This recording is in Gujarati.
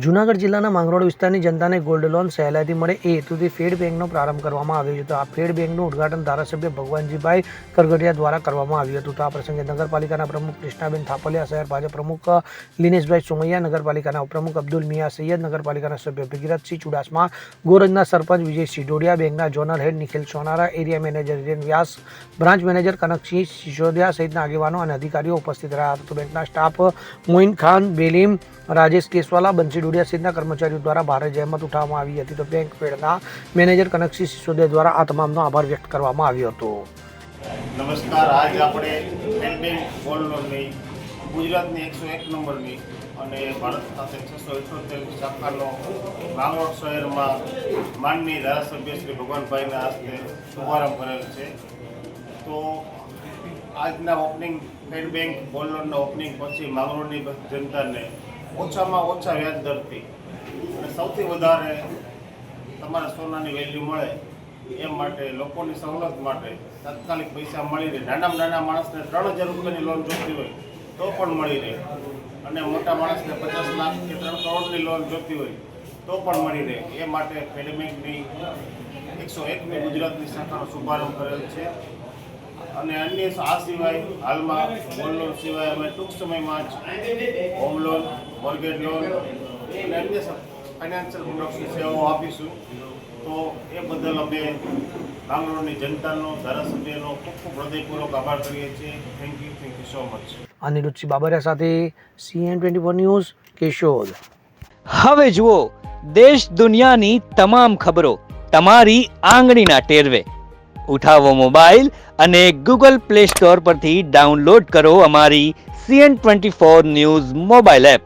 જૂનાગઢ જિલ્લાના માંગરોળ વિસ્તારની જનતાને ગોલ્ડ લોન સહેલાઈથી મળે એ હેતુથી ફેડ બેંકનો પ્રારંભ કરવામાં આવ્યો હતો. આ ફેડ બેંકનું ઉદ્ઘાટન ધારાસભ્ય ભગવાનજીભાઈ કરગડિયા દ્વારા કરવામાં આવ્યું હતું. આ પ્રસંગે નગરપાલિકાના પ્રમુખ કૃષ્ણાબેન થાપલિયા, શહેર ભાજપ પ્રમુખ લિનેશભાઈ સોમૈયા, નગરપાલિકાના ઉપપ્રમુખ અબ્દુલ મિયા સૈયદ, નગરપાલિકાના સભ્ય ભગીરથસિંહ ચુડાસમા, ગોરજના સરપંચ વિજયસિંહ ડોડિયા, બેંકના ઝોનલ હેડ નિખિલ સોનારા, એરિયા મેનેજર હિરેન વ્યાસ, બ્રાન્ચ મેનેજર કનકસિંહ સિસોદિયા સહિતના આગેવાનો અને અધિકારીઓ ઉપસ્થિત રહ્યા હતા. બેંકના સ્ટાફ મોઇન ખાન, બેલીમ, રાજેશ કેસવાલા, બંસી ડોડિયા સહિતના કર્મચારીઓ દ્વારા ભારે જહેમત ઉઠાવવામાં આવી હતી. તો બેંક ફેડના મેનેજર કનકસિંહ સિસોદિયા દ્વારા આ તમામનો આભાર વ્યક્ત કરવામાં આવ્યો હતો. નમસ્કાર. આજ આપણે ફેડ બેંક ગોલ્ડ લોનની ગુજરાતની 101 નંબરની અને ભારત ખાતે 678 શાખાનો માંગરોળ શહેરમાં માનનીય ધારાસભ્ય શ્રી ભગવાનભાઈના હસ્તે શુભારંભ કરેલ છે. તો આજના ઓપનિંગ ફેડ બેંક ગોલ્ડ લોનના ઓપનિંગ પછી માંગરોળની જનતાને ઓછામાં ઓછા વ્યાજ દરથી અને સૌથી વધારે તમારા સોનાની વેલ્યુ મળે એ માટે લોકોની સવલત માટે તાત્કાલિક પૈસા મળી રહે. નાનામાં નાના માણસને 3000 રૂપિયાની લોન જોઈતી હોય તો પણ મળી રહે અને મોટા માણસને 50 લાખ કે 3 કરોડની લોન જોઈતી હોય તો પણ મળી રહે. એ માટે ફેડ બેંકની 101મી ગુજરાતની શાખાનો શુભારંભ કરેલ છે. અને અન્ય આ સિવાય હાલમાં ગોલ્ડ લોન સિવાય અમે ટૂંક સમયમાં જ હોમ લોન, મોર્ગેજ લોન અને અન્ય ફાઇનાન્શિયલ પ્રોડક્ટની સેવાઓ આપીશું. તો એ બદલ અમે માંગરોળની જનતાનો, ધારાસભ્યનો ખૂબ ખૂબ હૃદયપૂર્વક આભાર કરીએ છીએ. Thank you so much. Aniruddhsinh Babariya સાથે CN24 ન્યૂઝ, કેશોદ. હવે જુઓ દેશ દુનિયાની તમામ ખબરો તમારી આંગળીના ટેરવે. ઉઠાવો મોબાઈલ અને Google Play Store પરથી ડાઉનલોડ કરો અમારી CN24 ન્યૂઝ મોબાઈલ એપ.